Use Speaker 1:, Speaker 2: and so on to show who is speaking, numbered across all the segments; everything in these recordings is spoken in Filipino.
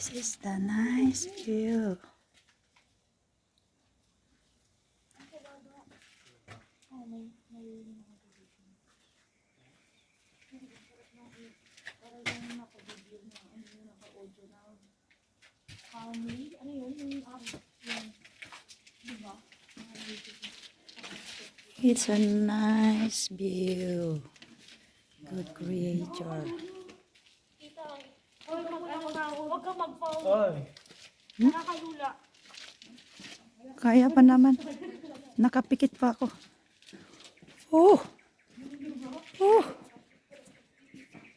Speaker 1: This is the nice view. It's a nice view. Good creator.
Speaker 2: Huwag ka mag-foul.
Speaker 1: Nakakalula. Kaya pa naman. Nakapikit pa ako. Oh! Oh!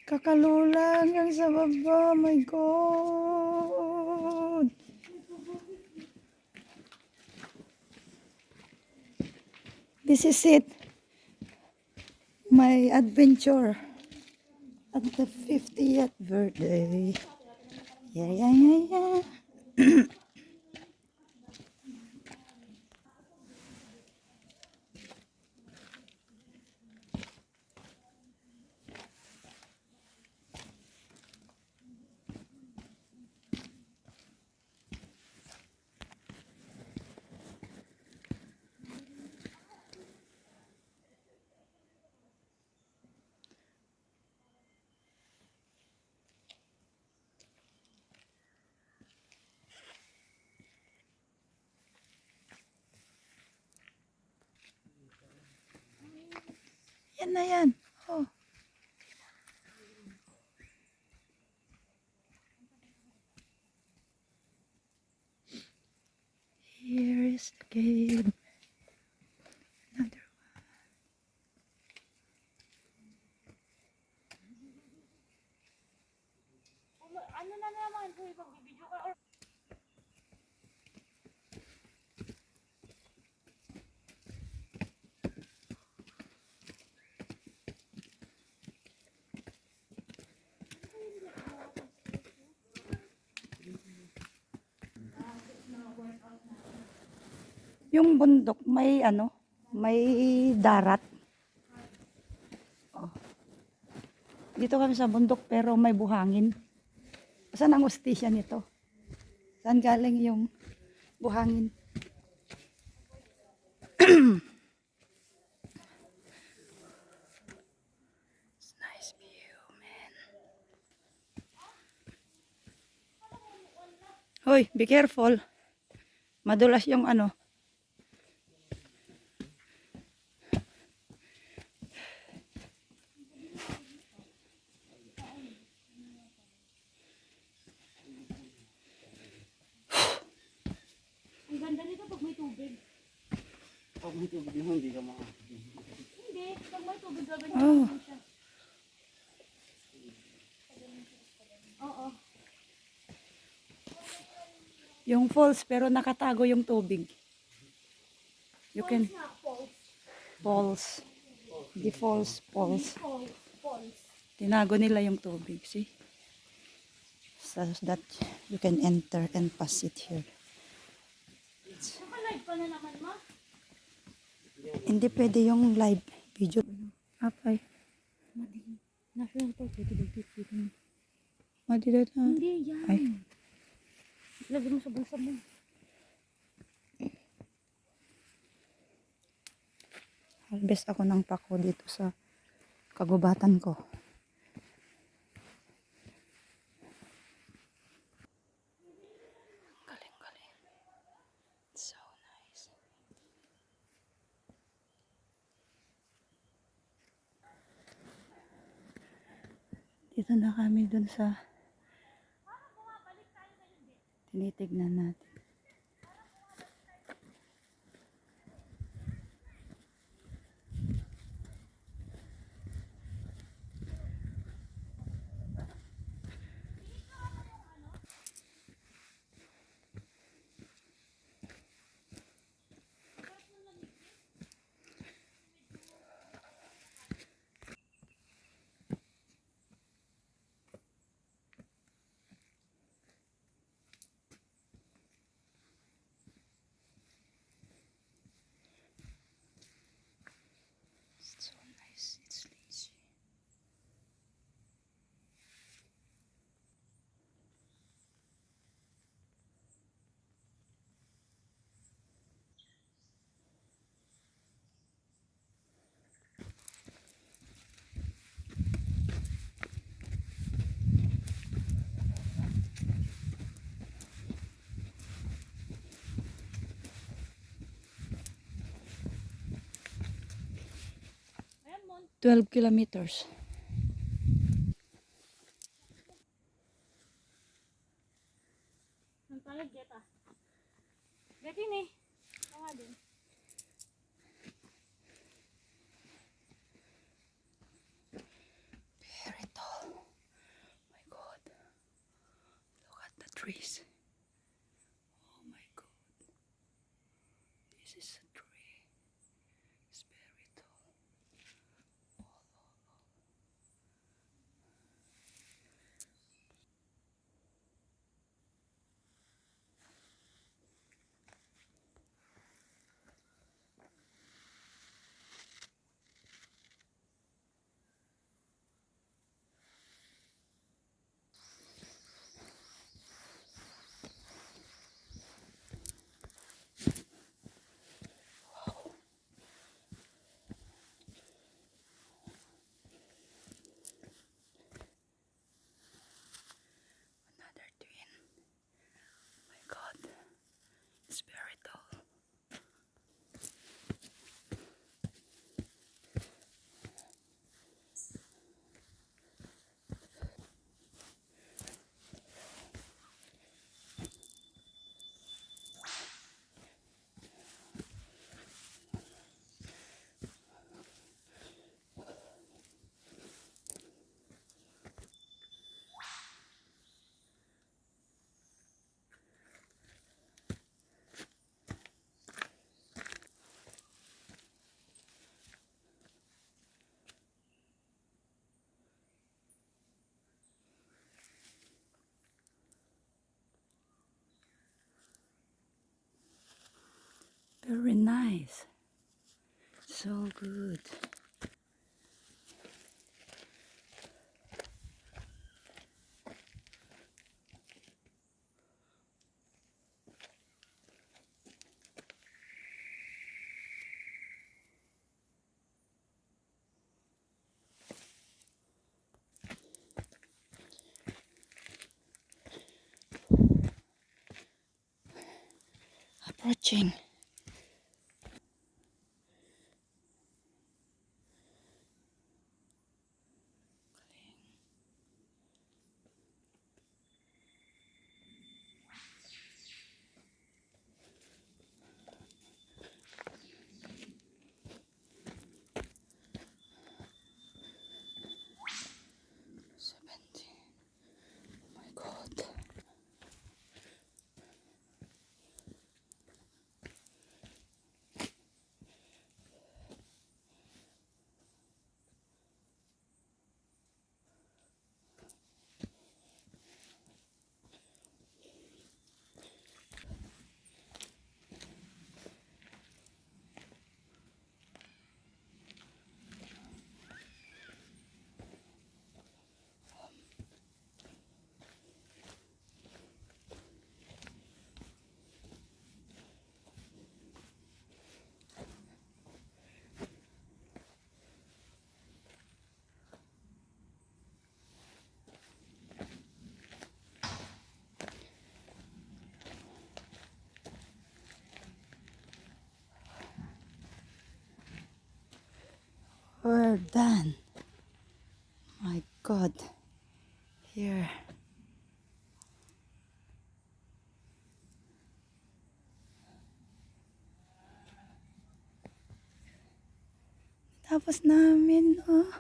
Speaker 1: Kakalula hanggang sa baba. My God! This is it. My adventure at the 50th birthday. Yeah, yeah, yeah, yeah. Yan na yan. Oh. Here is the cave. Another
Speaker 2: Ano na naman? Kung ipag-video ka or...
Speaker 1: yung bundok may ano, may darat. Oh. Dito kami sa bundok pero may buhangin. Saan ang hostisya nito? Saan galing yung buhangin? It's nice view, man. Hoy, be careful. Madulas yung ano.
Speaker 2: Ang ganda nito pag may tubig.
Speaker 3: Pag may tubig naman, hindi ka
Speaker 2: Hindi, pag may tubig gagawin
Speaker 1: Oh.
Speaker 2: siya. Oo.
Speaker 1: Yung falls pero nakatago yung tubig. You can
Speaker 2: Falls nga, falls.
Speaker 1: falls. Di falls, falls.
Speaker 2: Falls. Falls.
Speaker 1: Tinago nila yung tubig, see? So that you can enter and pass it here.
Speaker 2: Naka-live pa na naman, ma?
Speaker 1: Hindi pwede yung live video. Apay.
Speaker 2: National Park, pwede dito.
Speaker 1: Madidot na.
Speaker 2: Hindi, yan.
Speaker 1: Ay.
Speaker 2: Lagay mo sa bulsa mo.
Speaker 1: Harvest ako ng pako dito sa kagubatan ko. Galing. It's so nice. Dito na kami dun sa tinitignan natin. 12 kilometers.
Speaker 2: Nang talag, Jet ah. Jet yun eh. Tama din.
Speaker 1: Very tall. My God. Look at the trees. Oh my God. This is a tree. It's very tall. Another twin. Oh my God. It's very tall. Very nice. So good. Approaching. Oh my God. We're done. My God. Here. Tapos namin, oh.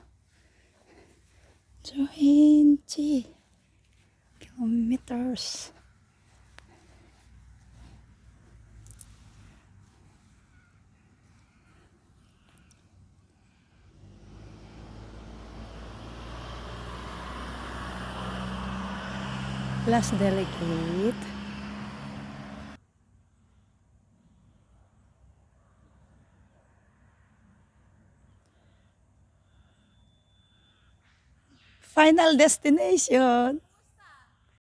Speaker 1: 20 kilometers. Plus delicate. Final destination.